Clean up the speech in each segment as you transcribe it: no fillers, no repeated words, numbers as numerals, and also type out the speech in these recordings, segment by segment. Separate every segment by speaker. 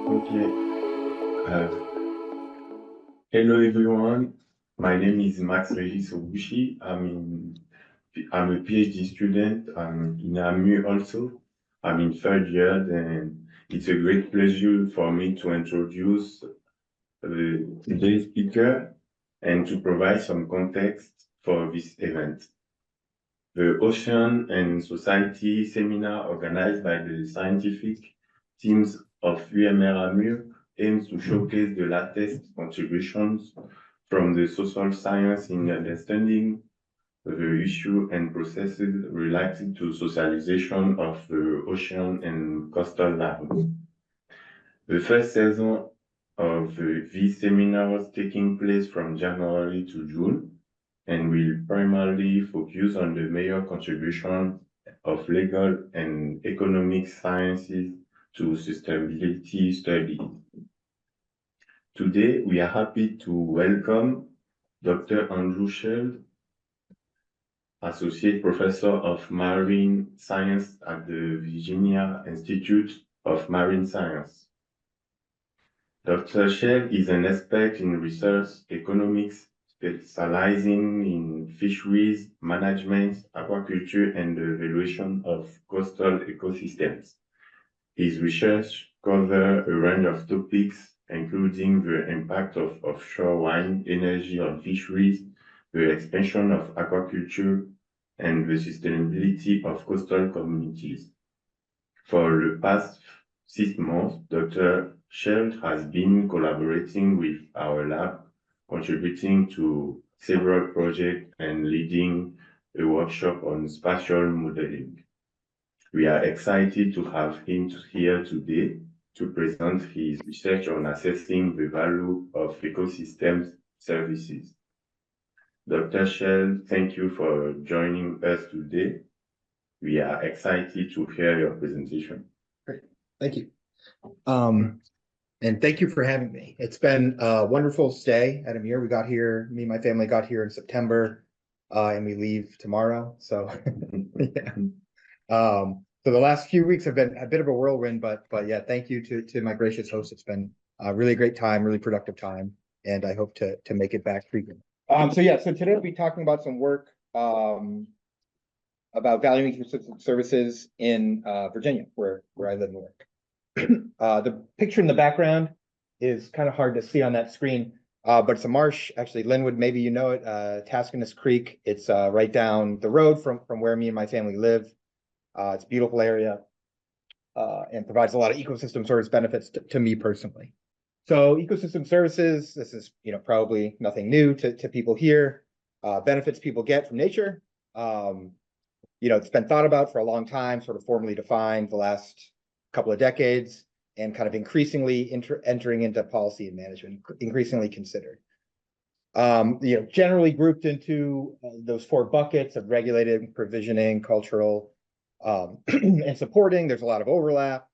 Speaker 1: Okay. Uh, Hello everyone. My name is Max Regis Obushi. I'm a PhD student. I'm in AMU also. I'm in third year, and it's a great pleasure for me to introduce today's speaker and to provide some context for this event. The Ocean and Society seminar organized by the scientific teams of UMR AMU aims to showcase the latest contributions from the social science in understanding the issue and processes related to socialization of the ocean and coastal lands. The first season of these seminars taking place from January to June and will primarily focus on the major contribution of legal and economic sciences to sustainability studies. Today, we are happy to welcome Dr. Andrew Scheld, Associate Professor of Marine Science at the Virginia Institute of Marine Science. Dr. Scheld is an expert in research economics, specializing in fisheries management, aquaculture, and the valuation of coastal ecosystems. His research covers a range of topics, including the impact of offshore wind energy on fisheries, the expansion of aquaculture, and the sustainability of coastal communities. For the past 6 months, Dr. Scheld has been collaborating with our lab, contributing to several projects and leading a workshop on spatial modeling. We are excited to have him here today to present his research on assessing the value of ecosystems services. Dr. Scheld, thank you for joining us today. We are excited to hear your presentation.
Speaker 2: Great, thank you. And thank you for having me. It's been a wonderful stay at Amir. We got here, me and my family got here in September, and we leave tomorrow. So, yeah. So the last few weeks have been a bit of a whirlwind, but yeah, thank you to my gracious host. It's been a really great time, really productive time, and I hope to make it back frequent. So today we'll be talking about some work about valuing ecosystem services in Virginia, where I live and work. The picture in the background is kind of hard to see on that screen, but it's a marsh. Actually, Linwood, maybe you know it, Taskinus Creek. It's right down the road from where me and my family live. It's a beautiful area and provides a lot of ecosystem service benefits to me personally. So ecosystem services, this is probably nothing new to people here. Benefits people get from nature. It's been thought about for a long time, sort of formally defined the last couple of decades, and kind of increasingly entering into policy and management, increasingly considered. Generally grouped into those 4 buckets of regulated, provisioning, cultural, and supporting. There's a lot of overlap,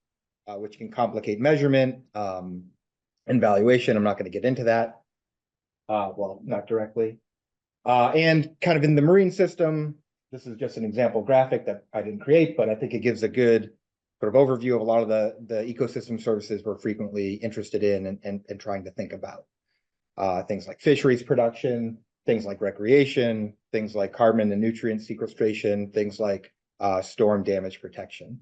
Speaker 2: which can complicate measurement and valuation. I'm not going to get into that. Well, not directly. And kind of in the marine system, this is just an example graphic that I didn't create, but I think it gives a good sort of overview of a lot of the ecosystem services we're frequently interested in and trying to think about. Things like fisheries production, things like recreation, things like carbon and nutrient sequestration, things like storm damage protection.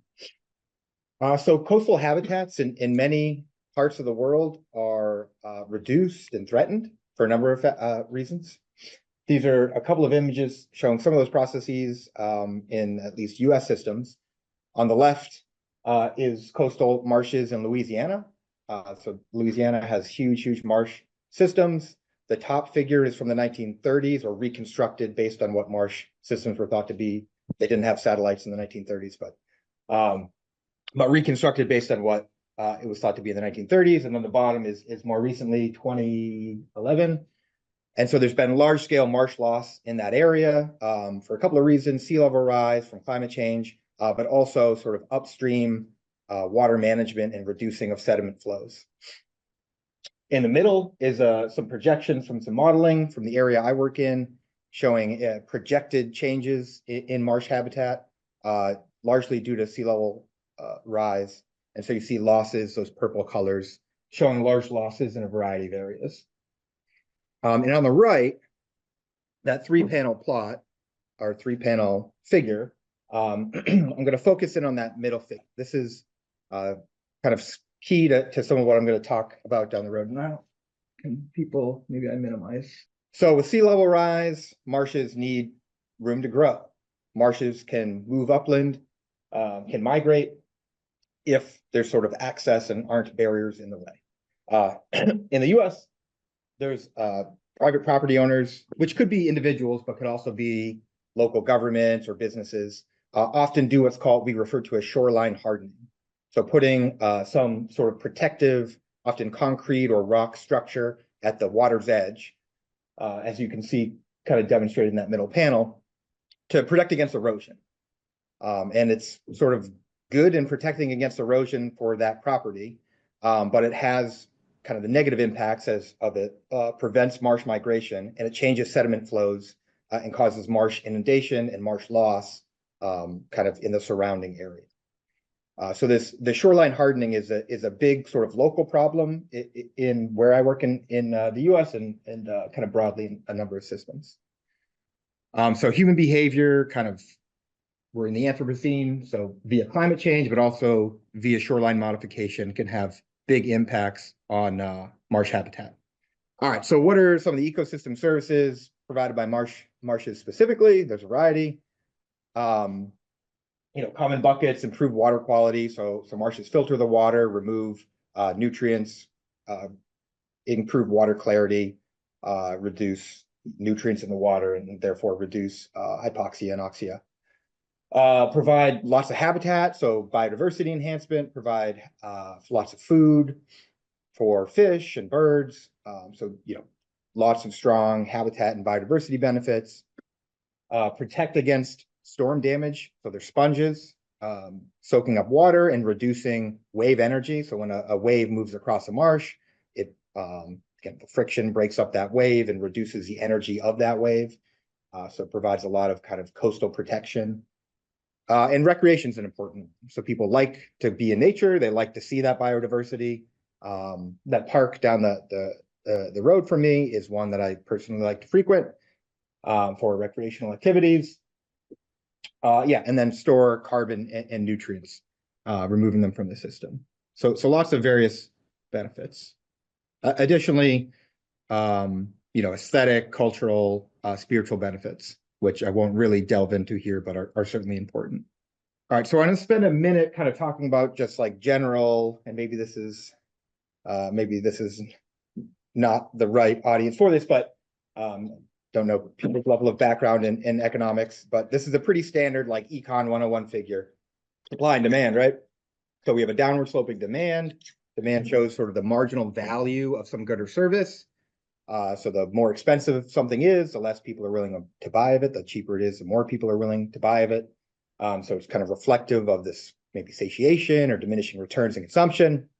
Speaker 2: So coastal habitats in many parts of the world are reduced and threatened for a number of reasons. These are a couple of images showing some of those processes in at least US systems. On the left is coastal marshes in Louisiana. So Louisiana has huge marsh systems. The top figure is from the 1930s, or reconstructed based on what marsh systems were thought to be. They didn't have satellites in the 1930s, but reconstructed based on what it was thought to be in the 1930s. And then the bottom is more recently, 2011. And so there's been large scale marsh loss in that area for a couple of reasons: sea level rise from climate change, but also sort of upstream water management and reducing of sediment flows. In the middle is some projections from some modeling from the area I work in, showing projected changes in marsh habitat, largely due to sea level rise. And so you see losses, those purple colors, showing large losses in a variety of areas. And on the right, that three-panel plot, or three-panel figure, I'm going to focus in on that middle figure. This is kind of key to some of what I'm going to talk about down the road. Now, can people, maybe I minimize. So with sea level rise, marshes need room to grow. Marshes can move upland, can migrate if there's sort of access and aren't barriers in the way. In the US, there's private property owners, which could be individuals, but could also be local governments or businesses, often do what's called, we refer to as shoreline hardening. So putting some sort of protective, often concrete or rock structure at the water's edge, as you can see kind of demonstrated in that middle panel, to protect against erosion. And it's sort of good in protecting against erosion for that property, but it has kind of the negative impacts of it prevents marsh migration, and it changes sediment flows and causes marsh inundation and marsh loss kind of in the surrounding area. So the shoreline hardening is a big sort of local problem in where I work in the US and kind of broadly in a number of systems. So human behavior kind of, we're in the Anthropocene, so via climate change, but also via shoreline modification can have big impacts on marsh habitat. All right, so what are some of the ecosystem services provided by marshes specifically? There's a variety. Common buckets, improve water quality. So marshes filter the water, remove nutrients, improve water clarity, reduce nutrients in the water, and therefore reduce hypoxia and oxia. Provide lots of habitat, so biodiversity enhancement, provide lots of food for fish and birds. Lots of strong habitat and biodiversity benefits. Protect against storm damage, so they're sponges, soaking up water and reducing wave energy. So when a wave moves across a marsh, it again, the friction breaks up that wave and reduces the energy of that wave. So it provides a lot of kind of coastal protection. And recreation is an important. So people like to be in nature. They like to see that biodiversity. That park down the road from me is one that I personally like to frequent for recreational activities. And then store carbon and nutrients, removing them from the system. So lots of various benefits. Additionally, aesthetic, cultural, spiritual benefits, which I won't really delve into here, but are certainly important. All right, so I'm going to spend a minute kind of talking about just like general, and maybe this is not the right audience for this, but don't know people's level of background in economics, but this is a pretty standard like Econ 101 figure, supply and demand, right? So we have a downward sloping demand. Demand shows sort of the marginal value of some good or service. So the more expensive something is, the less people are willing to buy of it. The cheaper it is, the more people are willing to buy of it. So it's kind of reflective of this maybe satiation or diminishing returns in consumption.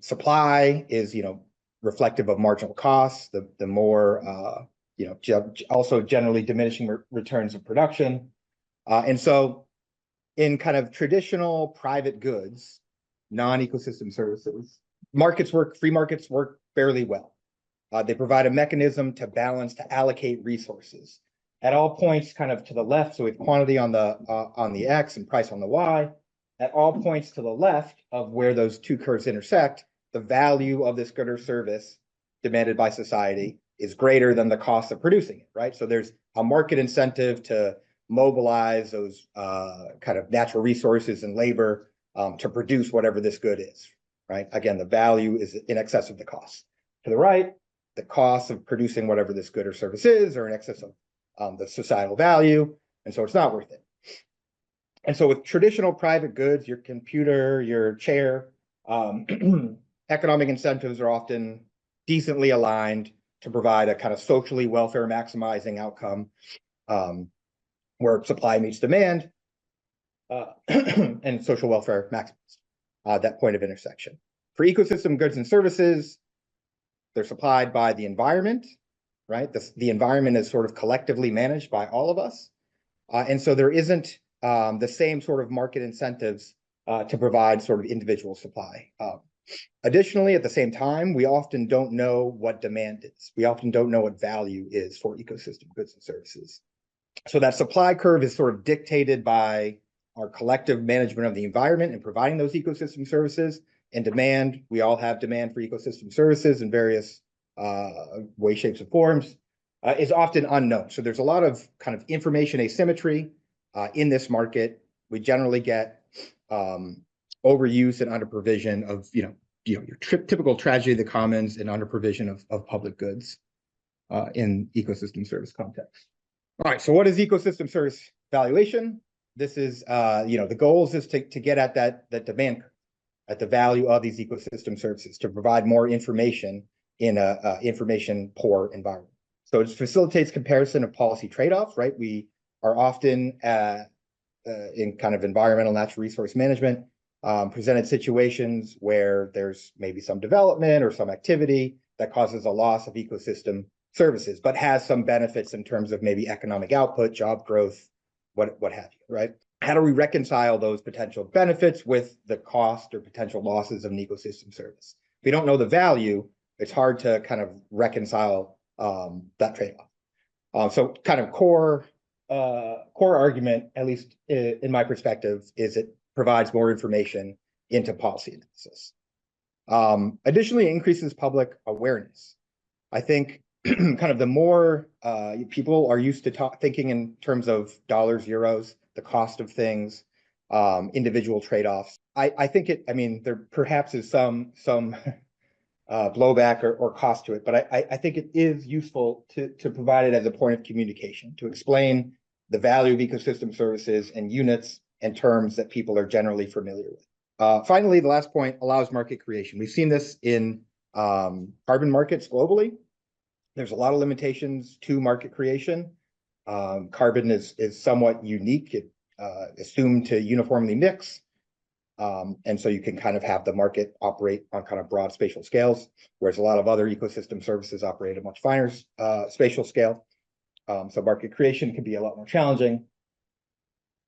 Speaker 2: Supply is, reflective of marginal costs. The more, also generally diminishing returns of production. And so in kind of traditional private goods, non-ecosystem services, free markets work fairly well. They provide a mechanism to balance, to allocate resources at all points kind of to the left. So we have quantity on the X and price on the Y. At all points to the left of where those two curves intersect, the value of this good or service demanded by society is greater than the cost of producing it, right? So there's a market incentive to mobilize those kind of natural resources and labor to produce whatever this good is, right? Again, the value is in excess of the cost. To the right, the cost of producing whatever this good or service is are in excess of the societal value, and so it's not worth it. And so with traditional private goods, your computer, your chair, economic incentives are often decently aligned to provide a kind of socially welfare maximizing outcome where supply meets demand and social welfare maximizes that point of intersection. For ecosystem goods and services, they're supplied by the environment, right? The environment is sort of collectively managed by all of us. And so there isn't the same sort of market incentives to provide sort of individual supply. Additionally, at the same time, we often don't know what demand is. We often don't know what value is for ecosystem goods and services. So that supply curve is sort of dictated by our collective management of the environment and providing those ecosystem services. And demand, we all have demand for ecosystem services in various ways, shapes, and forms, is often unknown. So there's a lot of kind of information asymmetry in this market. We generally get overuse and underprovision of, your typical tragedy of the commons and underprovision of public goods in ecosystem service context. All right, so what is ecosystem service valuation? This is, the goals is to get at that demand, at the value of these ecosystem services, to provide more information in a information poor environment. So it facilitates comparison of policy trade-offs, right? We are often in kind of environmental natural resource management, presented situations where there's maybe some development or some activity that causes a loss of ecosystem services, but has some benefits in terms of maybe economic output, job growth, what have you, right? How do we reconcile those potential benefits with the cost or potential losses of an ecosystem service? If we don't know the value, it's hard to kind of reconcile that trade-off. So kind of core argument, at least in my perspective, is it provides more information into policy analysis. Additionally, it increases public awareness. I think kind of the more people are used to thinking in terms of dollars, euros, the cost of things, individual trade-offs. I think there perhaps is some blowback or cost to it, but I think it is useful to provide it as a point of communication, to explain the value of ecosystem services and units and terms that people are generally familiar with. Finally, the last point, allows market creation. We've seen this in carbon markets globally. There's a lot of limitations to market creation. Carbon is somewhat unique. It assumed to uniformly mix. And so you can kind of have the market operate on kind of broad spatial scales, whereas a lot of other ecosystem services operate at much finer spatial scale. So market creation can be a lot more challenging.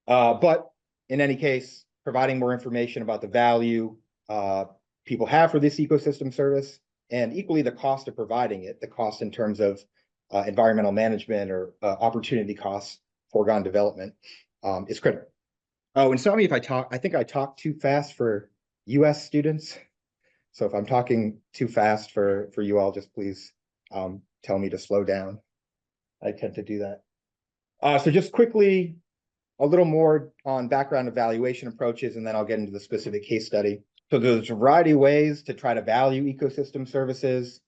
Speaker 2: But in any case, providing more information about the value people have for this ecosystem service, and equally the cost of providing it, the cost in terms of environmental management or opportunity costs, foregone development, is critical. Oh, and sorry me if I think I talk too fast for US students. So if I'm talking too fast for you all, just please tell me to slow down. I tend to do that. So just quickly, a little more on background evaluation approaches, and then I'll get into the specific case study. So there's a variety of ways to try to value ecosystem services.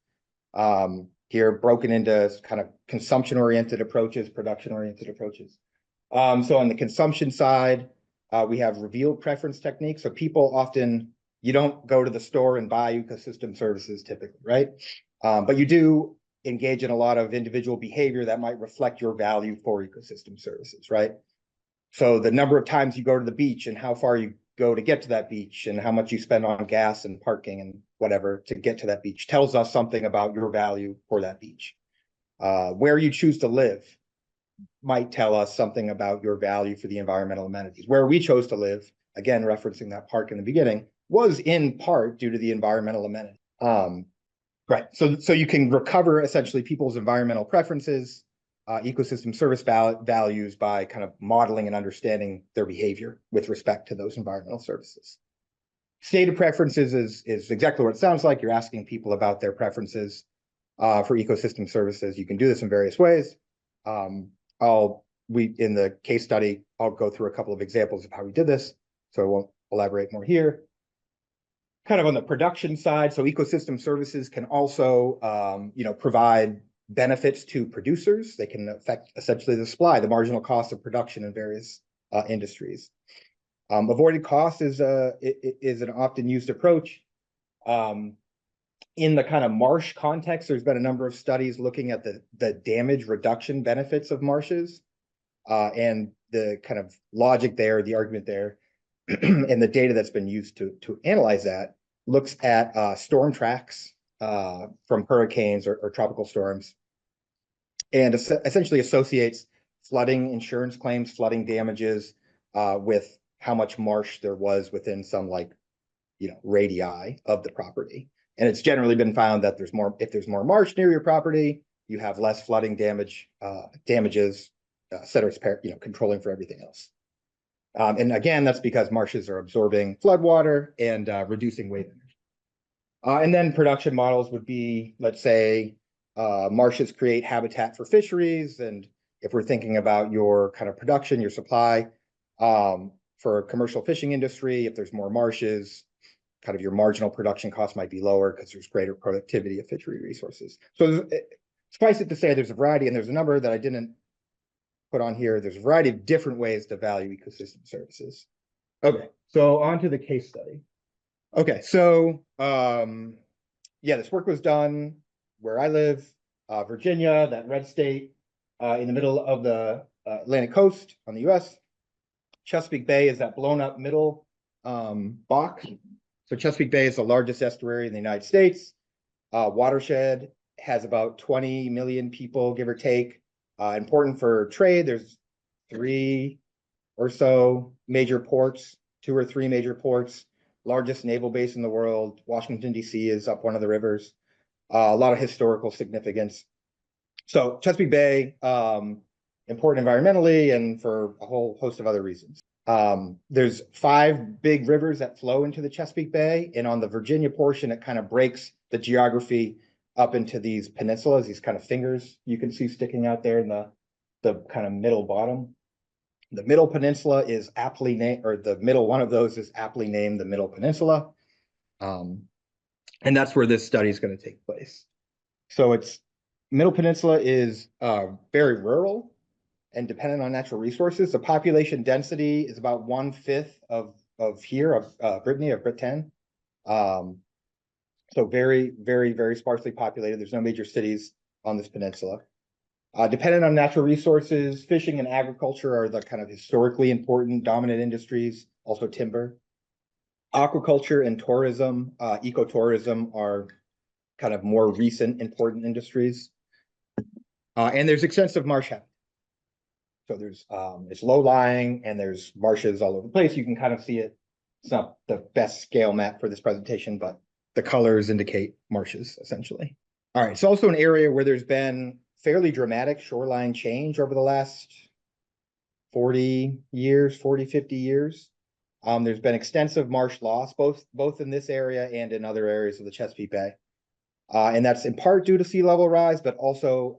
Speaker 2: Here broken into kind of consumption-oriented approaches, production-oriented approaches. So on the consumption side, we have revealed preference techniques. So people often, you don't go to the store and buy ecosystem services typically, right? But you do engage in a lot of individual behavior that might reflect your value for ecosystem services, right? So the number of times you go to the beach and how far you go to get to that beach and how much you spend on gas and parking and whatever to get to that beach tells us something about your value for that beach. Where you choose to live might tell us something about your value for the environmental amenities. Where we chose to live, again, referencing that park in the beginning, was in part due to the environmental amenity. Right, so you can recover essentially people's environmental preferences, ecosystem service values by kind of modeling and understanding their behavior with respect to those environmental services. Stated preferences is exactly what it sounds like. You're asking people about their preferences for ecosystem services. You can do this in various ways. In the case study, I'll go through a couple of examples of how we did this, so I won't elaborate more here. Kind of on the production side, so ecosystem services can also, provide benefits to producers. They can affect essentially the supply, the marginal cost of production in various industries. Avoided cost is an often used approach. In the kind of marsh context, there's been a number of studies looking at the damage reduction benefits of marshes, and the kind of logic there, the argument there, and the data that's been used to analyze that looks at storm tracks from hurricanes or tropical storms, and essentially associates flooding insurance claims, flooding damages with how much marsh there was within some radii of the property. And it's generally been found that if there's more marsh near your property, you have less flooding damages, ceteris paribus, controlling for everything else. And again, that's because marshes are absorbing floodwater and reducing wave energy. And then production models would be, let's say, marshes create habitat for fisheries. And if we're thinking about your kind of production, your supply, for commercial fishing industry, if there's more marshes, kind of your marginal production cost might be lower because there's greater productivity of fishery resources. So suffice it to say, there's a variety, and there's a number that I didn't put on here. There's a variety of different ways to value ecosystem services. Okay, so on to the case study. Okay, so yeah, this work was done where I live, Virginia, that red state, in the middle of the Atlantic coast on the US. Chesapeake Bay is that blown up middle box. So Chesapeake Bay is the largest estuary in the United States. Watershed has about 20 million people, give or take. Important for trade. There's 3 or so major ports, 2 or 3 major ports. Largest naval base in the world. Washington, D.C. is up one of the rivers. A lot of historical significance. So Chesapeake Bay, important environmentally and for a whole host of other reasons. There's 5 big rivers that flow into the Chesapeake Bay, and on the Virginia portion, it kind of breaks the geography up into these peninsulas, these kind of fingers you can see sticking out there in the kind of middle bottom. The middle peninsula is aptly named, or the middle one of those is aptly named the Middle Peninsula. And that's where this study is going to take place. So Middle Peninsula is very rural and dependent on natural resources. The population density is about 1/5 of Brittany, of Britain. So very, very, very sparsely populated. There's no major cities on this peninsula. Dependent on natural resources, fishing and agriculture are the kind of historically important dominant industries, also timber. Aquaculture and tourism, ecotourism are kind of more recent important industries. And there's extensive marsh habitat. So it's low-lying and there's marshes all over the place. You can kind of see it. It's not the best scale map for this presentation, but the colors indicate marshes, essentially. All right, it's also an area where there's been fairly dramatic shoreline change over the last 40 years, 40, 50 years. There's been extensive marsh loss, both in this area and in other areas of the Chesapeake Bay. And that's in part due to sea level rise, but also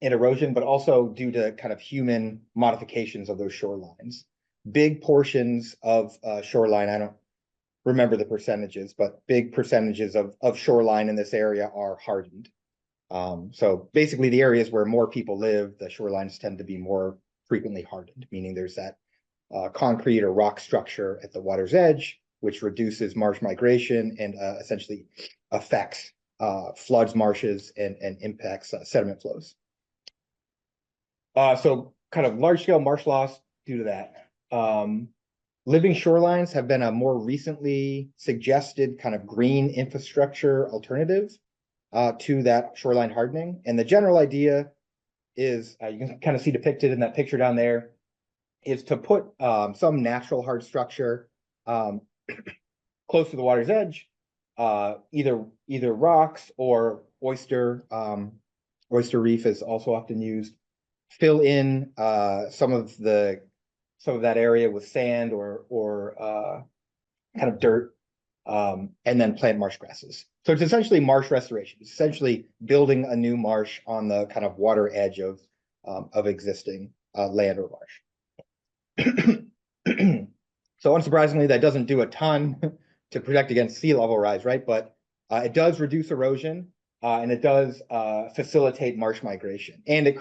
Speaker 2: and erosion, but also due to kind of human modifications of those shorelines. Big portions of shoreline, I don't remember the percentages, but big percentages of shoreline in this area are hardened. So basically the areas where more people live, the shorelines tend to be more frequently hardened, meaning there's that concrete or rock structure at the water's edge, which reduces marsh migration and essentially affects floods marshes and impacts sediment flows. So kind of large scale marsh loss due to that. Living shorelines have been a more recently suggested kind of green infrastructure alternative to that shoreline hardening. And the general idea is, you can kind of see depicted in that picture down there, is to put some natural hard structure close to the water's edge, either rocks or oyster reef is also often used. Fill in some of that area with sand or kind of dirt, and then plant marsh grasses. So it's essentially marsh restoration. It's essentially building a new marsh on the kind of water edge of existing land or marsh. So unsurprisingly, that doesn't do a ton to protect against sea level rise, right? But it does reduce erosion, and it does facilitate marsh migration, and it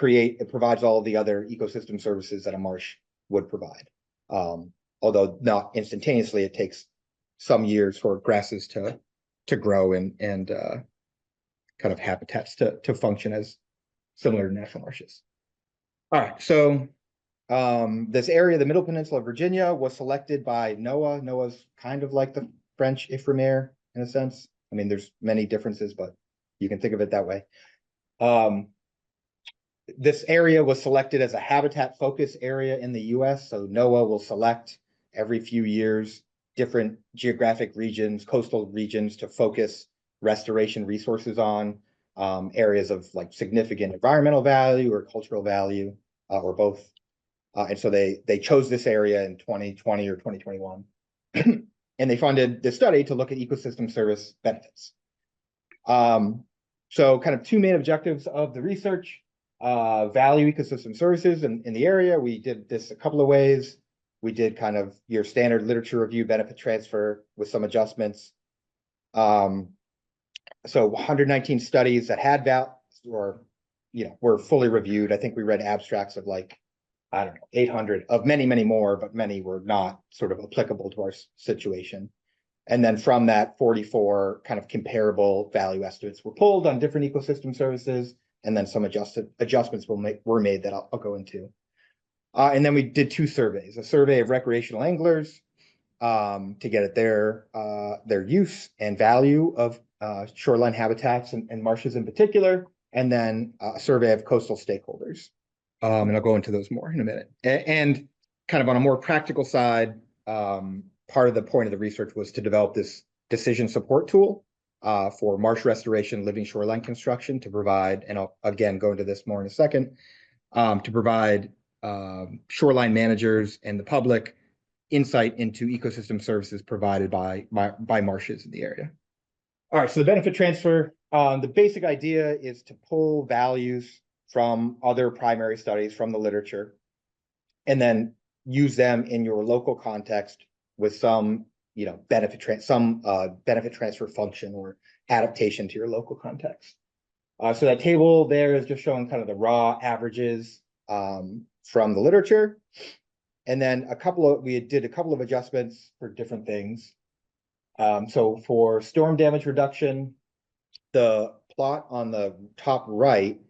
Speaker 2: provides all of the other ecosystem services that a marsh would provide. Although not instantaneously, it takes some years for grasses to grow and kind of habitats to function as similar to natural marshes. All right, so this area, the Middle Peninsula of Virginia, was selected by NOAA. NOAA's kind of like the French Ifremer in a sense. I mean, there's many differences, but you can think of it that way. this area was selected as a habitat focus area in the US. So NOAA will select every few years different geographic regions, coastal regions to focus restoration resources on, areas of like significant environmental value or cultural value, or both. And so they chose this area in 2020 or 2021. And they funded this study to look at ecosystem service benefits. So kind of two main objectives of the research: value ecosystem services in the area. We did this a couple of ways. We did kind of your standard literature review, benefit transfer with some adjustments. So 119 studies that had or were fully reviewed. I think we read abstracts of like, I don't know, 800 of many, many more, but many were not sort of applicable to our situation. And then from that, 44 kind of comparable value estimates were pulled on different ecosystem services, and then some adjustments were made that I'll go into. And then we did two surveys: a survey of recreational anglers to get at their use and value of shoreline habitats and marshes in particular, and then a survey of coastal stakeholders. And I'll go into those more in a minute. And kind of on a more practical side, part of the point of the research was to develop this decision support tool for marsh restoration, living shoreline construction to provide, and I'll again go into this more in a second, to provide shoreline managers and the public insight into ecosystem services provided by marshes in the area. All right, so the benefit transfer, the basic idea is to pull values from other primary studies from the literature, and then use them in your local context with some, benefit transfer function or adaptation to your local context. So that table there is just showing kind of the raw averages from the literature. And then we did a couple of adjustments for different things. So for storm damage reduction, the plot on the top right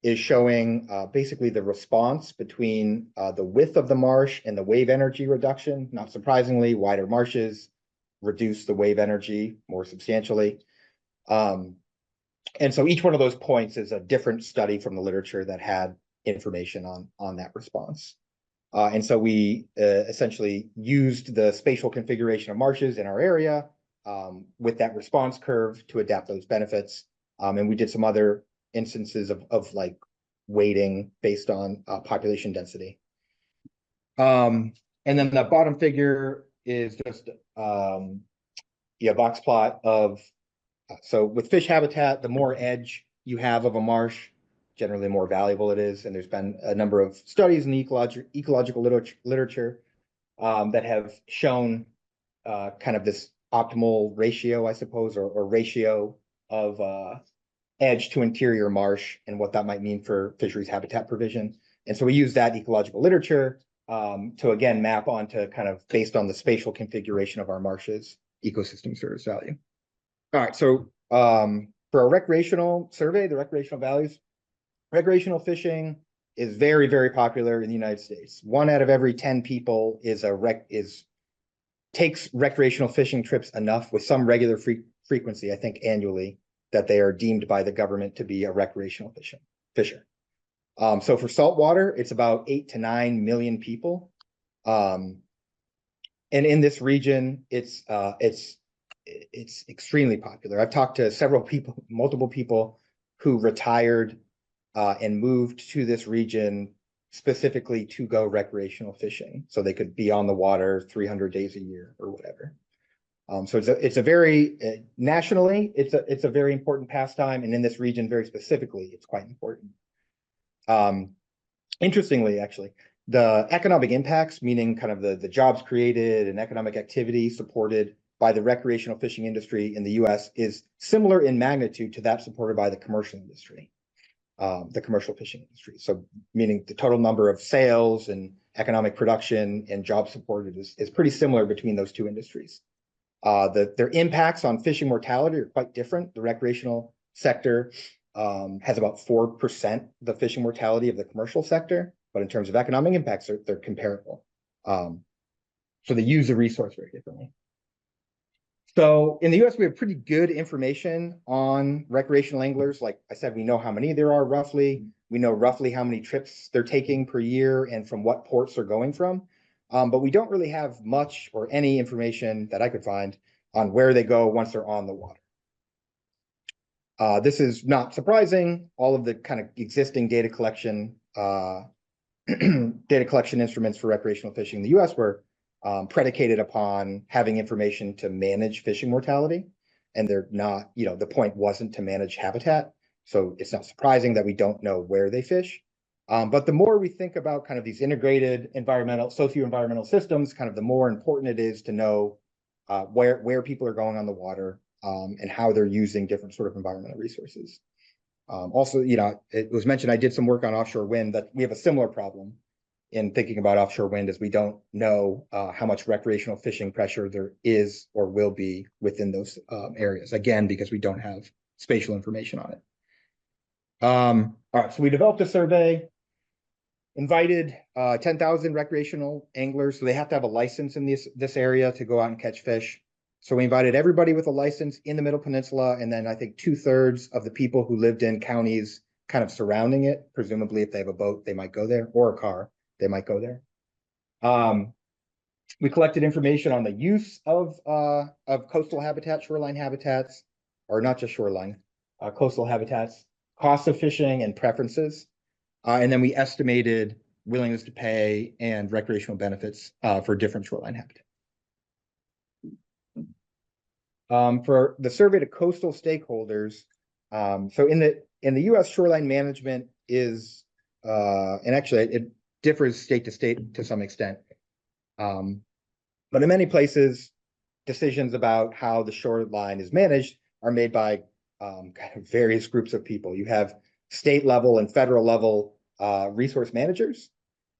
Speaker 2: is showing basically the response between the width of the marsh and the wave energy reduction. Not surprisingly, wider marshes reduce the wave energy more substantially. And so each one of those points is a different study from the literature that had information on that response. And so we essentially used the spatial configuration of marshes in our area with that response curve to adapt those benefits. And we did some other instances of like weighting based on population density. And then the bottom figure is just a box plot of, so with fish habitat, the more edge you have of a marsh, generally the more valuable it is. And there's been a number of studies in the ecological literature that have shown kind of this optimal ratio, I suppose, or ratio of edge to interior marsh and what that might mean for fisheries habitat provision. And so we use that ecological literature to again map onto kind of based on the spatial configuration of our marshes, ecosystem service value. All right, so for a recreational survey, the recreational values, recreational fishing is very, very popular in the United States. 1 out of every 10 people takes recreational fishing trips enough with some regular frequency, I think annually, that they are deemed by the government to be a recreational fisher. So for saltwater, it's about 8 to 9 million people. And in this region, it's extremely popular. I've talked to several people, multiple people who retired and moved to this region specifically to go recreational fishing, so they could be on the water 300 days a year or whatever. So it's a very nationally, it's a very important pastime, and in this region very specifically, it's quite important. Interestingly, actually, the economic impacts, meaning kind of the jobs created and economic activity supported by the recreational fishing industry in the US is similar in magnitude to that supported by the commercial industry, the commercial fishing industry. So meaning the total number of sales and economic production and jobs supported is pretty similar between those two industries. Their impacts on fishing mortality are quite different. The recreational sector has about 4% the fishing mortality of the commercial sector, but in terms of economic impacts, they're comparable. So they use the resource very differently. So in the US, we have pretty good information on recreational anglers. Like I said, we know how many there are roughly. We know roughly how many trips they're taking per year and from what ports they're going from. But we don't really have much or any information that I could find on where they go once they're on the water. This is not surprising. All of the kind of existing data collection instruments for recreational fishing in the US were predicated upon having information to manage fishing mortality. And they're not, the point wasn't to manage habitat. So it's not surprising that we don't know where they fish. But the more we think about kind of these integrated socio-environmental systems, kind of the more important it is to know where people are going on the water and how they're using different sort of environmental resources. Also, it was mentioned I did some work on offshore wind, that we have a similar problem in thinking about offshore wind, as we don't know how much recreational fishing pressure there is or will be within those areas, again, because we don't have spatial information on it. All right, so we developed a survey, invited 10,000 recreational anglers, so they have to have a license in this area to go out and catch fish. So we invited everybody with a license in the Middle Peninsula, and then I think 2/3 of the people who lived in counties kind of surrounding it. Presumably, if they have a boat, they might go there, or a car, they might go there. We collected information on the use of coastal habitat, shoreline habitats, or not just shoreline, coastal habitats, costs of fishing and preferences. And then we estimated willingness to pay and recreational benefits for different shoreline habitats. For the survey to coastal stakeholders, so in the US shoreline management is, and actually it differs state to state to some extent. But in many places, decisions about how the shoreline is managed are made by kind of various groups of people. You have state level and federal level resource managers.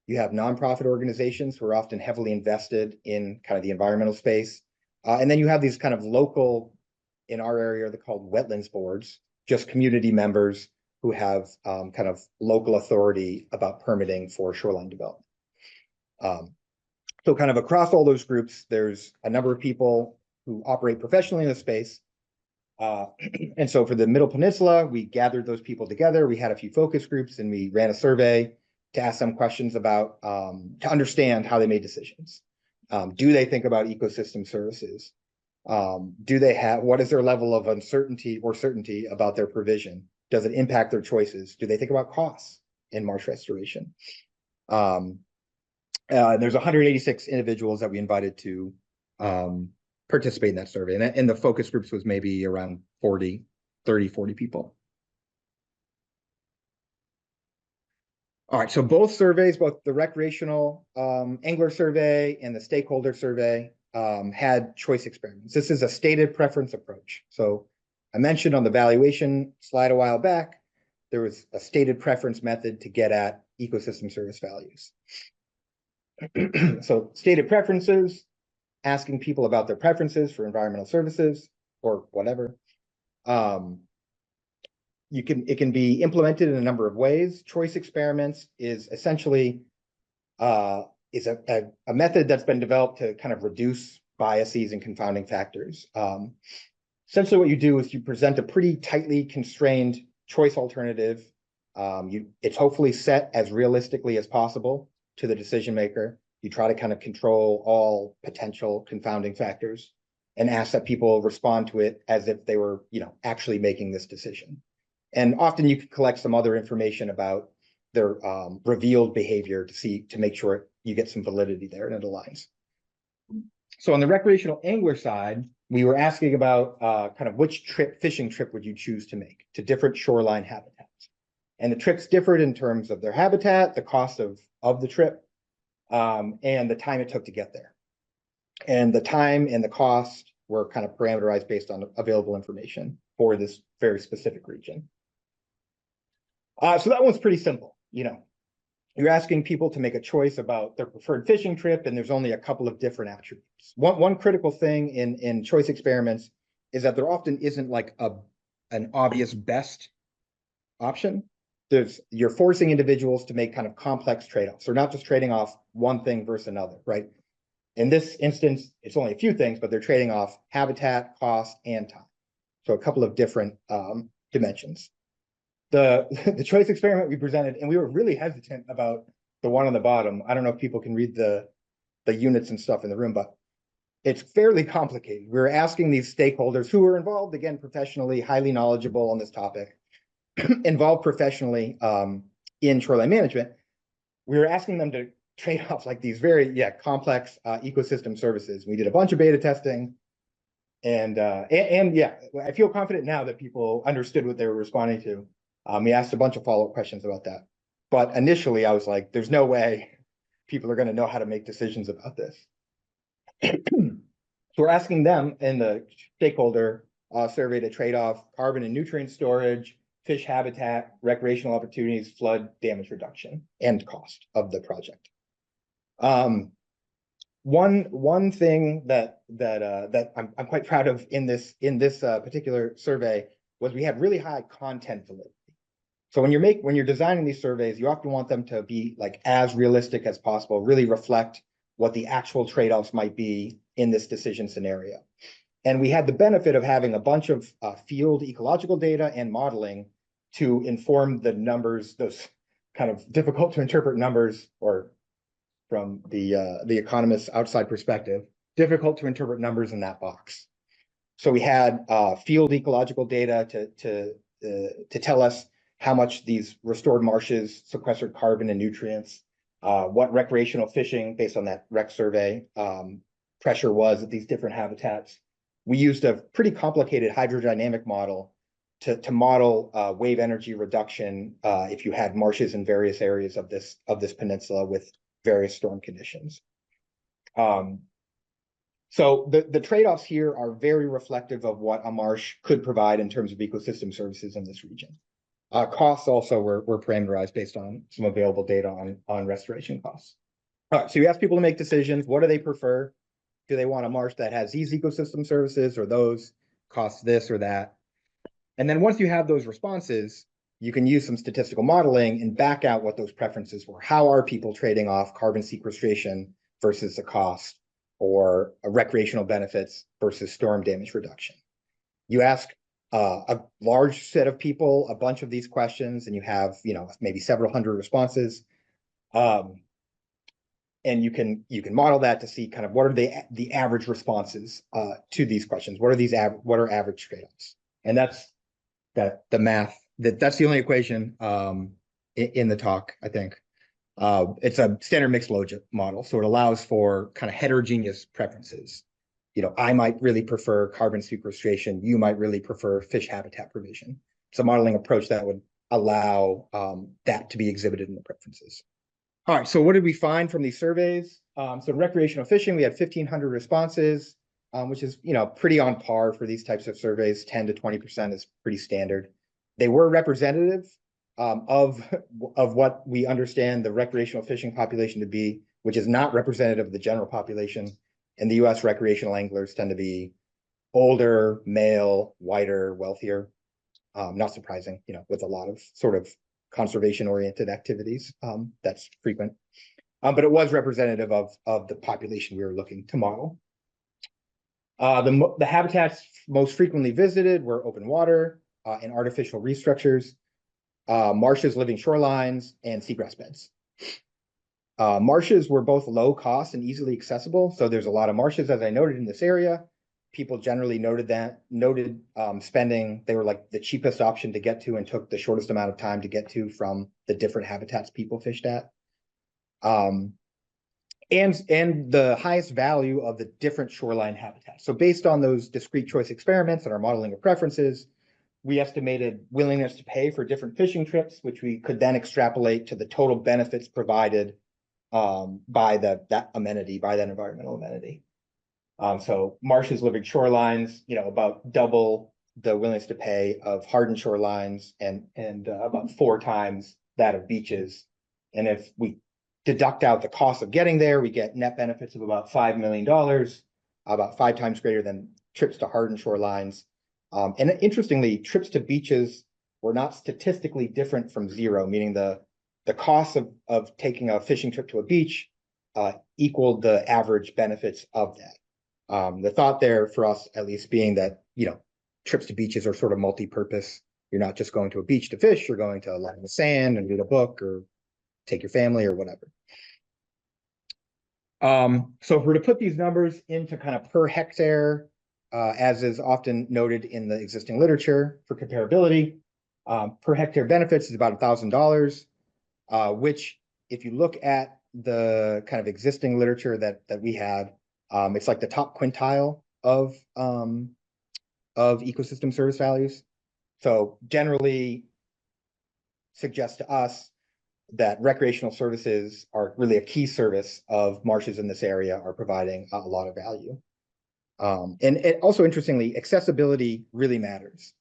Speaker 2: You have nonprofit organizations who are often heavily invested in kind of the environmental space. And then you have these kind of local, in our area, they're called wetlands boards, just community members who have kind of local authority about permitting for shoreline development. So kind of across all those groups, there's a number of people who operate professionally in the space. And so for the Middle Peninsula, we gathered those people together. We had a few focus groups and we ran a survey to ask them questions about, to understand how they made decisions. Do they think about ecosystem services? What is their level of uncertainty or certainty about their provision? Does it impact their choices? Do they think about costs in marsh restoration? There's 186 individuals that we invited to participate in that survey. And the focus groups was maybe around 40 people. All right, so both surveys, both the recreational angler survey and the stakeholder survey had choice experiments. This is a stated preference approach. So I mentioned on the valuation slide a while back, there was a stated preference method to get at ecosystem service values. So stated preferences, asking people about their preferences for environmental services or whatever. It can be implemented in a number of ways. Choice experiments is essentially a method that's been developed to kind of reduce biases and confounding factors. Essentially what you do is you present a pretty tightly constrained choice alternative. It's hopefully set as realistically as possible to the decision maker. You try to kind of control all potential confounding factors and ask that people respond to it as if they were, actually making this decision. And often you can collect some other information about their revealed behavior to make sure you get some validity there and it aligns. So on the recreational angler side, we were asking about kind of which fishing trip would you choose to make to different shoreline habitats. And the trips differed in terms of their habitat, the cost of the trip, and the time it took to get there. And the time and the cost were kind of parameterized based on available information for this very specific region. So that one's pretty simple. You're asking people to make a choice about their preferred fishing trip, and there's only a couple of different attributes. One critical thing in choice experiments is that there often isn't like an obvious best option. You're forcing individuals to make kind of complex trade-offs. They're not just trading off one thing versus another, right? In this instance, it's only a few things, but they're trading off habitat, cost, and time. So a couple of different dimensions. the choice experiment we presented, and we were really hesitant about the one on the bottom. I don't know if people can read the units and stuff in the room, but it's fairly complicated. We were asking these stakeholders who were involved, again, professionally, highly knowledgeable on this topic, involved professionally in shoreline management. We were asking them to trade off like these very complex ecosystem services. We did a bunch of beta testing, and yeah, I feel confident now that people understood what they were responding to. We asked a bunch of follow-up questions about that, but initially I was like, "There's no way people are going to know how to make decisions about this." So we're asking them in the stakeholder survey to trade off carbon and nutrient storage, fish habitat, recreational opportunities, flood damage reduction, and cost of the project. One thing that I'm quite proud of in this particular survey was we had really high content validity. So when you're designing these surveys, you often want them to be like as realistic as possible, really reflect what the actual trade-offs might be in this decision scenario. And we had the benefit of having a bunch of field ecological data and modeling to inform the numbers, those kind of difficult to interpret numbers, or from the economist's outside perspective, difficult to interpret numbers in that box. So we had field ecological data to tell us how much these restored marshes sequestered carbon and nutrients, what recreational fishing, based on that rec survey, pressure was at these different habitats. We used a pretty complicated hydrodynamic model to model wave energy reduction if you had marshes in various areas of this peninsula with various storm conditions. So the trade-offs here are very reflective of what a marsh could provide in terms of ecosystem services in this region. Costs also were parameterized based on some available data on restoration costs. All right, so you ask people to make decisions. What do they prefer? Do they want a marsh that has these ecosystem services, or those, costs this or that? And then once you have those responses, you can use some statistical modeling and back out what those preferences were. How are people trading off carbon sequestration versus the cost, or recreational benefits versus storm damage reduction? You ask a large set of people a bunch of these questions, and you have, maybe several hundred responses. And you can model that to see kind of what are the average responses to these questions. What are average trade-offs? And that's the math. That's the only equation in the talk, I think. It's a standard mixed logic model, so it allows for kind of heterogeneous preferences. I might really prefer carbon sequestration. You might really prefer fish habitat provision. It's a modeling approach that would allow that to be exhibited in the preferences. All right, so what did we find from these surveys? So in recreational fishing, we had 1,500 responses, which is pretty on par for these types of surveys. 10 to 20% is pretty standard. They were representative of what we understand the recreational fishing population to be, which is not representative of the general population. In the US, recreational anglers tend to be older, male, whiter, wealthier. Not surprising, with a lot of sort of conservation-oriented activities. That's frequent. But it was representative of the population we were looking to model. The habitats most frequently visited were open water and artificial reef structures, marshes, living shorelines, and seagrass beds. Marshes were both low cost and easily accessible. So there's a lot of marshes, as I noted, in this area. People generally noted spending, they were like the cheapest option to get to and took the shortest amount of time to get to from the different habitats people fished at. And the highest value of the different shoreline habitats. So based on those discrete choice experiments and our modeling of preferences, we estimated willingness to pay for different fishing trips, which we could then extrapolate to the total benefits provided by that amenity, by that environmental amenity. So marshes, living shorelines, about double the willingness to pay of hardened shorelines, and about 4 times that of beaches. And if we deduct out the cost of getting there, we get net benefits of about $5 million, about 5 times greater than trips to hardened shorelines. And interestingly, trips to beaches were not statistically different from zero, meaning the cost of taking a fishing trip to a beach equaled the average benefits of that. The thought there for us, at least, being that, trips to beaches are sort of multi-purpose. You're not just going to a beach to fish, you're going to lie in the sand and read a book or take your family or whatever. So if we're to put these numbers into kind of per hectare, as is often noted in the existing literature for comparability, per hectare benefits is about $1,000, which if you look at the kind of existing literature that we have, it's like the top quintile of ecosystem service values. So generally suggests to us that recreational services are really a key service of marshes in this area, are providing a lot of value. And it also, interestingly, accessibility really matters.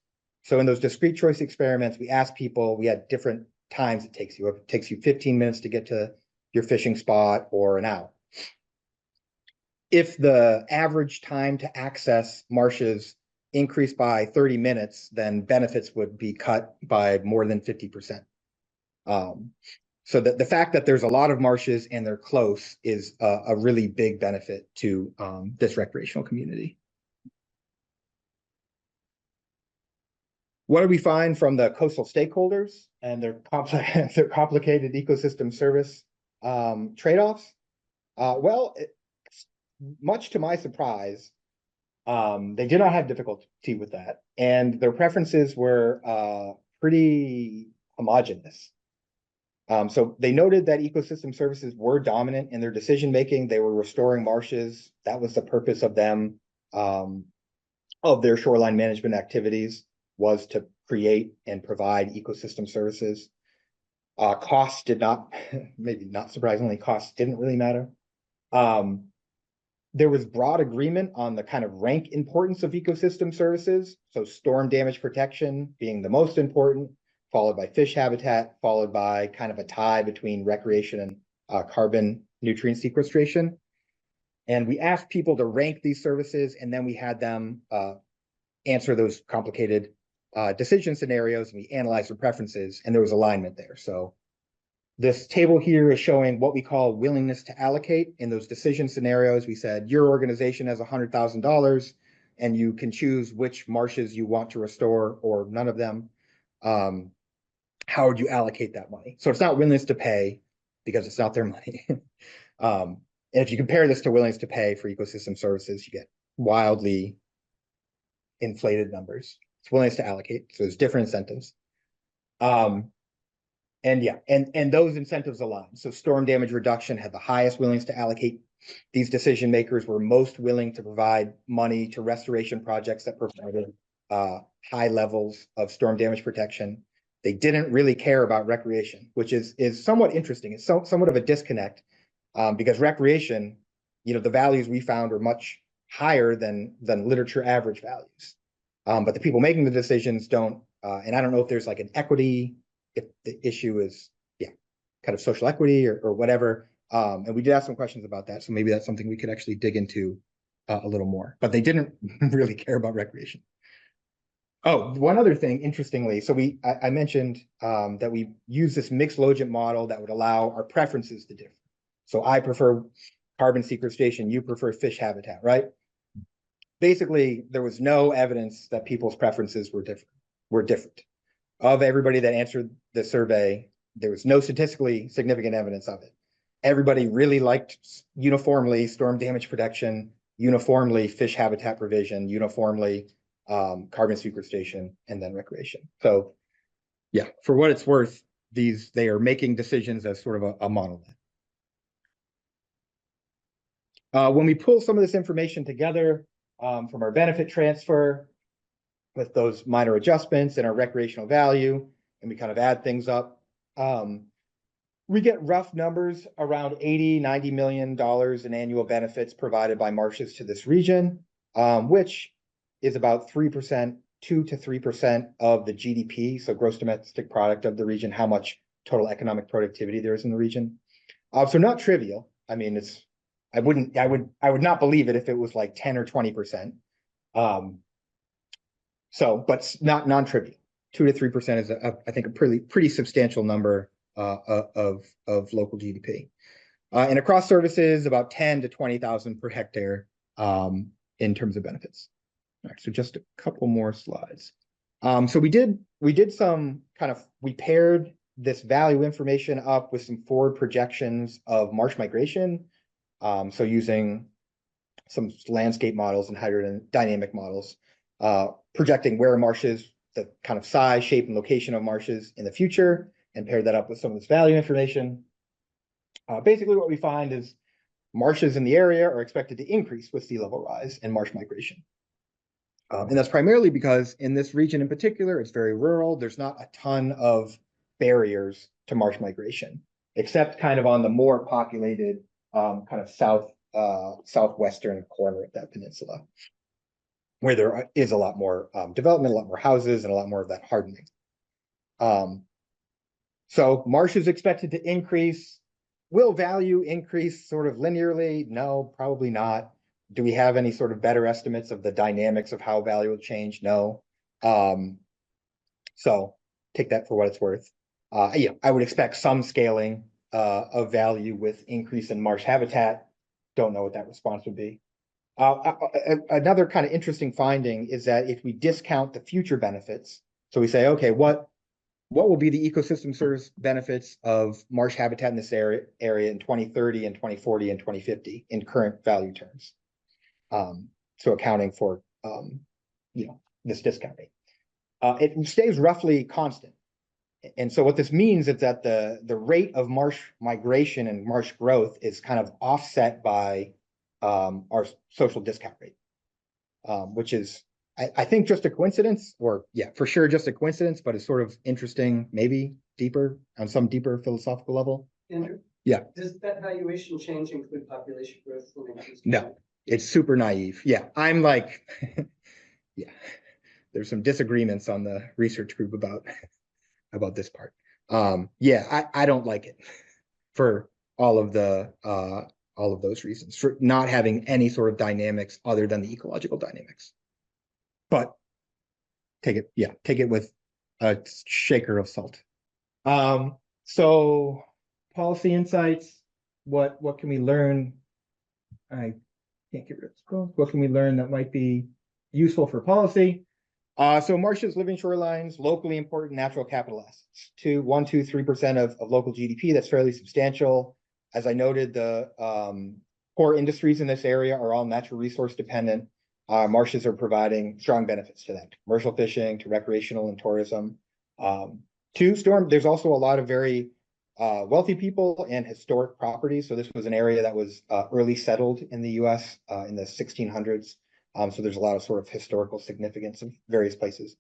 Speaker 2: So in those discrete choice experiments, we asked people, we had different times it takes you. If it takes you 15 minutes to get to your fishing spot or an hour. If the average time to access marshes increased by 30 minutes, then benefits would be cut by more than 50%. So the fact that there's a lot of marshes and they're close is a really big benefit to this recreational community. What do we find from the coastal stakeholders and their complicated ecosystem service trade-offs? Well, much to my surprise, they did not have difficulty with that, and their preferences were pretty homogeneous. So they noted that ecosystem services were dominant in their decision-making. They were restoring marshes. That was the purpose of them, of their shoreline management activities, was to create and provide ecosystem services. Costs did not, maybe not surprisingly, costs didn't really matter. There was broad agreement on the kind of rank importance of ecosystem services. So storm damage protection being the most important, followed by fish habitat, followed by kind of a tie between recreation and carbon nutrient sequestration. And we asked people to rank these services, and then we had them answer those complicated decision scenarios, and we analyzed their preferences, and there was alignment there. So this table here is showing what we call willingness to allocate. In those decision scenarios, we said your organization has $100,000 and you can choose which marshes you want to restore or none of them. How would you allocate that money? So it's not willingness to pay because it's not their money. And if you compare this to willingness to pay for ecosystem services, you get wildly inflated numbers. It's willingness to allocate. So there's different incentives. And yeah, and those incentives align. So storm damage reduction had the highest willingness to allocate. These decision makers were most willing to provide money to restoration projects that provided high levels of storm damage protection. They didn't really care about recreation, which is somewhat interesting. It's somewhat of a disconnect because recreation, the values we found are much higher than literature average values. But the people making the decisions don't, and I don't know if there's like an equity, if the issue is, kind of social equity or whatever. And we did ask some questions about that. So maybe that's something we could actually dig into a little more, but they didn't really care about recreation. Oh, one other thing, interestingly, so I mentioned that we use this mixed logent model that would allow our preferences to differ. So I prefer carbon sequestration, you prefer fish habitat, right? Basically, there was no evidence that people's preferences were different. Of everybody that answered the survey, there was no statistically significant evidence of it. Everybody really liked uniformly storm damage protection, uniformly fish habitat provision, uniformly carbon sequestration, and then recreation. So yeah, for what it's worth, they are making decisions as sort of a monolith. When we pull some of this information together from our benefit transfer with those minor adjustments and our recreational value, and we kind of add things up, we get rough numbers around $80–90 million in annual benefits provided by marshes to this region, which is about 3%, 2 to 3% of the GDP, so gross domestic product of the region, how much total economic productivity there is in the region. So not trivial. I mean, I would not believe it if it was like 10 or 20%. But not non-trivial. 2 to 3% is, I think, a pretty substantial number of local GDP. And across services, about 10 to 20,000 per hectare in terms of benefits. All right, so just a couple more slides. So we did some we paired this value information up with some forward projections of marsh migration. So using some landscape models and hydrodynamic models, projecting where marshes, the kind of size, shape, and location of marshes in the future, and paired that up with some of this value information. Basically, what we find is marshes in the area are expected to increase with sea level rise and marsh migration. And that's primarily because in this region in particular, it's very rural. There's not a ton of barriers to marsh migration, except kind of on the more populated kind of southwestern corner of that peninsula, where there is a lot more development, a lot more houses, and a lot more of that hardening. So marsh is expected to increase. Will value increase sort of linearly? No, probably not. Do we have any sort of better estimates of the dynamics of how value will change? No. So take that for what it's worth. Yeah, I would expect some scaling of value with increase in marsh habitat. Don't know what that response would be. Another kind of interesting finding is that if we discount the future benefits, so we say, okay, what will be the ecosystem service benefits of marsh habitat in this area in 2030 and 2040 and 2050 in current value terms? So accounting for this discounting, it stays roughly constant. And so what this means is that the rate of marsh migration and marsh growth is kind of offset by our social discount rate, which is, I think, just a coincidence, or yeah, for sure, just a coincidence, but it's sort of interesting, maybe deeper on some deeper philosophical level.
Speaker 3: Andrew?
Speaker 2: Yeah.
Speaker 3: Does that valuation change include population growth?
Speaker 2: No, it's super naive. Yeah, I'm like, yeah, there's some disagreements on the research group about this part. Yeah, I don't like it for all of those reasons, for not having any sort of dynamics other than the ecological dynamics. But take it with a shaker of salt. So policy insights, what can we learn? I can't get rid of scroll. What can we learn that might be useful for policy? So marshes, living shorelines, locally important natural capital assets. 3% of local GDP. That's fairly substantial. As I noted, the core industries in this area are all natural resource dependent. Marshes are providing strong benefits to that, commercial fishing, to recreational and tourism. There's also a lot of very wealthy people and historic properties. So this was an area that was early settled in the US in the 1600s. So there's a lot of sort of historical significance in various places.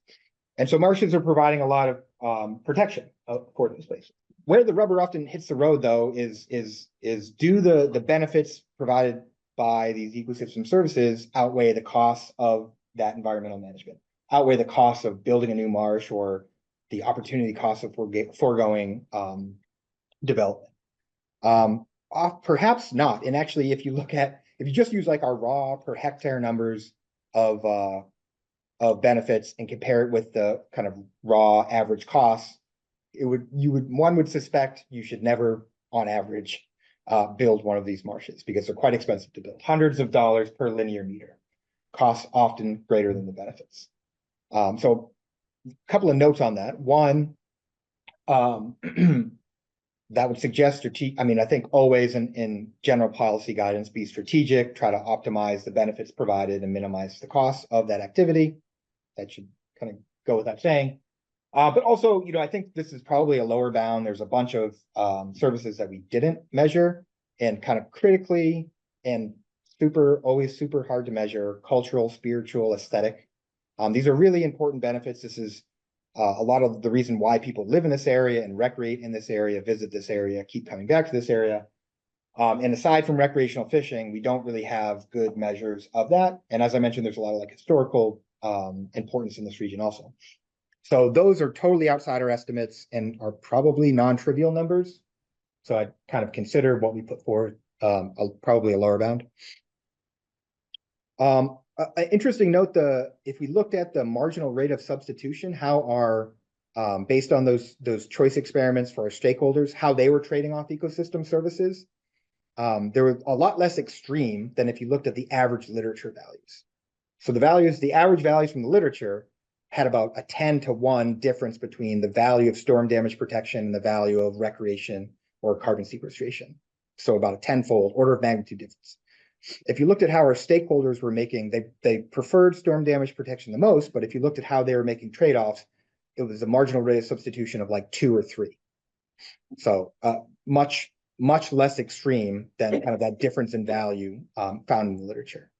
Speaker 2: And so marshes are providing a lot of protection for those places. Where the rubber often hits the road, though, is do the benefits provided by these ecosystem services outweigh the costs of that environmental management, outweigh the costs of building a new marsh or the opportunity costs of foregoing development? Perhaps not. And actually, if you just use like our raw per hectare numbers of benefits and compare it with the kind of raw average costs, one would suspect you should never, on average, build one of these marshes because they're quite expensive to build. Hundreds of dollars per linear meter, costs often greater than the benefits. So a couple of notes on that. One, that would suggest I think always in general policy guidance, be strategic, try to optimize the benefits provided and minimize the costs of that activity. That should kind of go without saying. But also, I think this is probably a lower bound. There's a bunch of services that we didn't measure, and kind of critically and always super hard to measure: cultural, spiritual, aesthetic. These are really important benefits. This is a lot of the reason why people live in this area and recreate in this area, visit this area, keep coming back to this area. And aside from recreational fishing, we don't really have good measures of that. And as I mentioned, there's a lot of like historical importance in this region also. So those are totally outside our estimates and are probably non-trivial numbers. So I'd kind of consider what we put forward probably a lower bound. An interesting note, if we looked at the marginal rate of substitution, how our based on those choice experiments for our stakeholders, how they were trading off ecosystem services, there was a lot less extreme than if you looked at the average literature values. So the average values from the literature had about a 10-to-1 difference between the value of storm damage protection and the value of recreation or carbon sequestration. So about a 10-fold order of magnitude difference. If you looked at how our stakeholders were making, they preferred storm damage protection the most, but if you looked at how they were making trade-offs, it was a marginal rate of substitution of like 2 or 3. So much less extreme than kind of that difference in value found in the literature.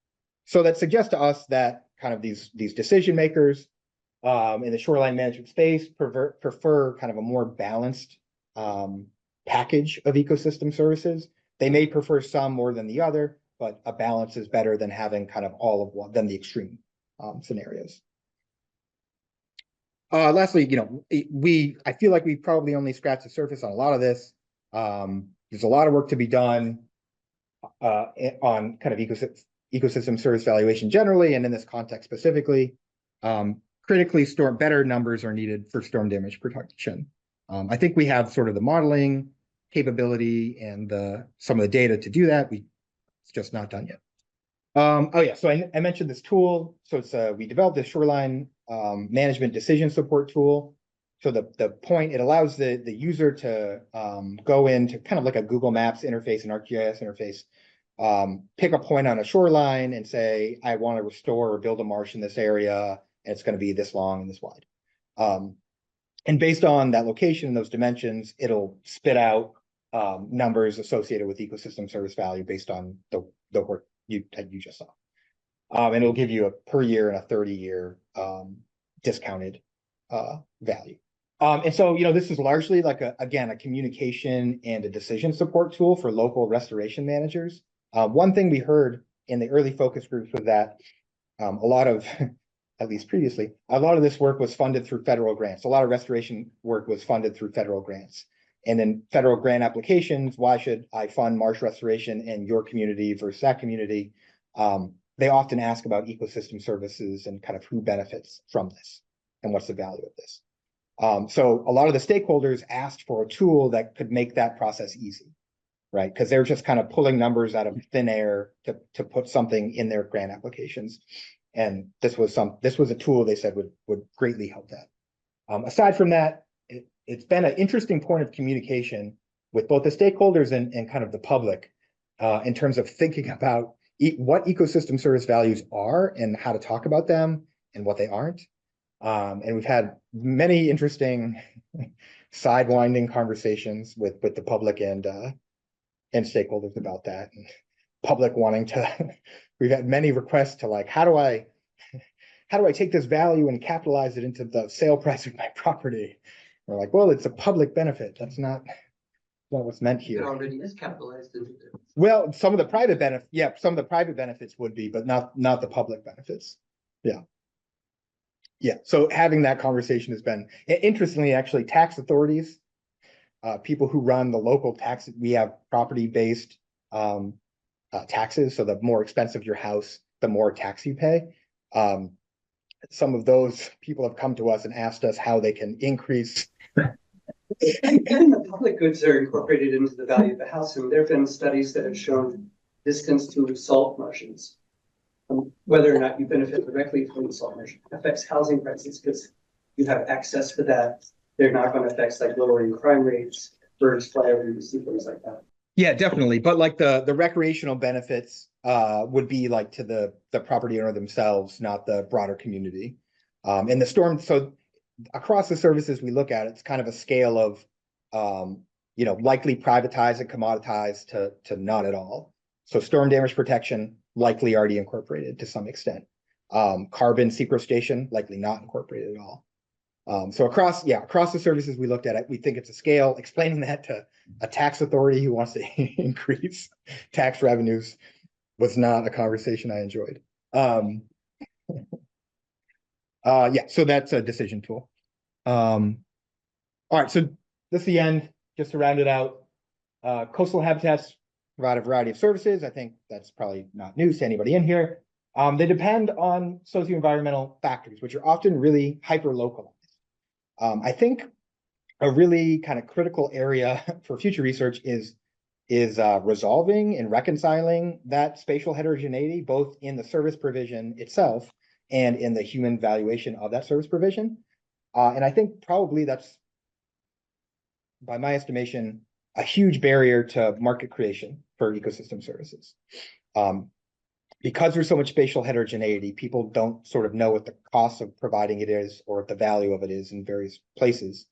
Speaker 2: So that suggests to us that kind of these decision makers in the shoreline management space prefer kind of a more balanced package of ecosystem services. They may prefer some more than the other, but a balance is better than having kind of all of one, than the extreme scenarios. Lastly, I feel like we probably only scratched the surface on a lot of this. There's a lot of work to be done on kind of ecosystem service valuation generally, and in this context specifically. Critically, better numbers are needed for storm damage protection. I think we have sort of the modeling capability and some of the data to do that. It's just not done yet. Oh yeah, so I mentioned this tool. So it's we developed this shoreline management decision support tool. So the point, it allows the user to go into kind of like a Google Maps interface, an ArcGIS interface, pick a point on a shoreline and say, I want to restore or build a marsh in this area, and it's going to be this long and this wide. And based on that location and those dimensions, it'll spit out numbers associated with ecosystem service value based on the work you just saw. And it'll give you a per year and a 30-year discounted value. And so, this is largely like again, a communication and a decision support tool for local restoration managers. One thing we heard in the early focus groups was that a lot of, at least previously, a lot of this work was funded through federal grants. A lot of restoration work was funded through federal grants. And in federal grant applications, why should I fund marsh restoration in your community versus that community? They often ask about ecosystem services and kind of who benefits from this and what's the value of this. So a lot of the stakeholders asked for a tool that could make that process easy, right? Because they're just kind of pulling numbers out of thin air to put something in their grant applications. And this was a tool they said would greatly help that. Aside from that, it's been an interesting point of communication with both the stakeholders and kind of the public in terms of thinking about what ecosystem service values are and how to talk about them and what they aren't. And we've had many interesting sidewinding conversations with the public and stakeholders about that, and public wanting to, we've had many requests to like, how do I take this value and capitalize it into the sale price of my property? We're like, well, it's a public benefit. That's not what's meant here.
Speaker 3: It already is capitalized into it.
Speaker 2: Well, some of the private benefits would be, but not the public benefits. Yeah. Yeah. So having that conversation has been, interestingly, actually, tax authorities, people who run the local tax, we have property-based taxes. So the more expensive your house, the more tax you pay. Some of those people have come to us and asked us how they can increase.
Speaker 3: And the public goods are incorporated into the value of the house, and there have been studies that have shown distance to salt marshes. Whether or not you benefit directly from the salt marsh affects housing prices because you have access to that. They're knock-on effects like lowering crime rates, birds fly over you, see things like that. Yeah, definitely. But like the recreational benefits would be like to the property owner themselves, not the broader community. And the storm, so across the services we look at, it's kind of a scale of, likely privatized and commoditized to not at all. So storm damage protection, likely already incorporated to some extent. Carbon sequestration, likely not incorporated at all. So across the services we looked at it, we think it's a scale. Explaining that to a tax authority who wants to increase tax revenues was not a conversation I enjoyed. So that's a decision tool. All right, so this is the end. Just to round it out, coastal habitats provide a variety of services. I think that's probably not news to anybody in here. They depend on socio-environmental factors, which are often really hyper-localized. I think a really kind of critical area for future research is resolving and reconciling that spatial heterogeneity, both in the service provision itself
Speaker 2: and in the human valuation of that service provision. And I think probably that's, by my estimation, a huge barrier to market creation for ecosystem services. Because there's so much spatial heterogeneity, people don't sort of know what the cost of providing it is or what the value of it is in various places.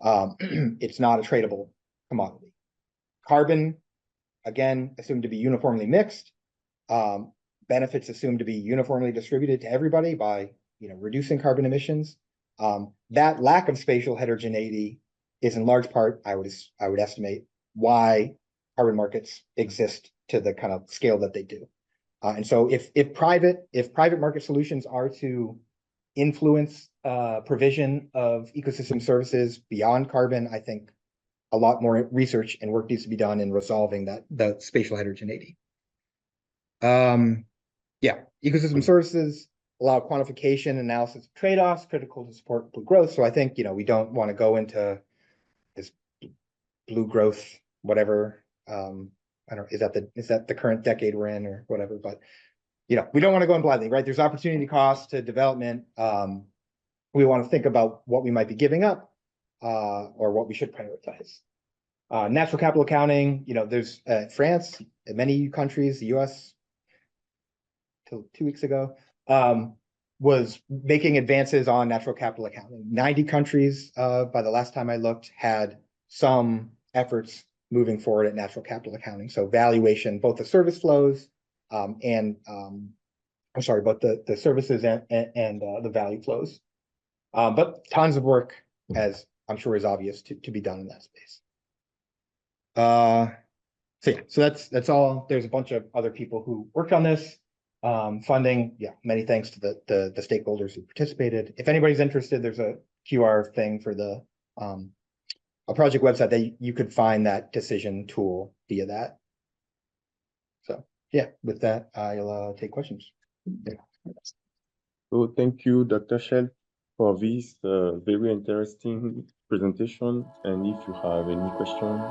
Speaker 2: It's not a tradable commodity. Carbon, again, assumed to be uniformly mixed. Benefits assumed to be uniformly distributed to everybody by, reducing carbon emissions. That lack of spatial heterogeneity is in large part, I would estimate, why carbon markets exist to the kind of scale that they do. And so if private market solutions are to influence provision of ecosystem services beyond carbon, I think a lot more research and work needs to be done in resolving the spatial heterogeneity. Ecosystem services allow quantification, analysis of trade-offs critical to support blue growth. So I think, we don't want to go into this blue growth, whatever. I don't know, is that the current decade we're in or whatever, but we don't want to go in blindly, right? There's opportunity cost to development. We want to think about what we might be giving up, or what we should prioritize. Natural capital accounting, there's France, in many countries, the US till 2 weeks ago, was making advances on natural capital accounting. 90 countries, by the last time I looked, had some efforts moving forward at natural capital accounting. So valuation, both the service flows, both the services and the value flows. But tons of work, as I'm sure is obvious, to be done in that space. So that's all. There's a bunch of other people who worked on this. Funding, many thanks to the stakeholders who participated. If anybody's interested, there's a QR thing for the a project website that you could find that decision tool via that. So with that, I'll take questions.
Speaker 4: So thank you, Dr. Scheld, for this very interesting presentation. And if you have any questions,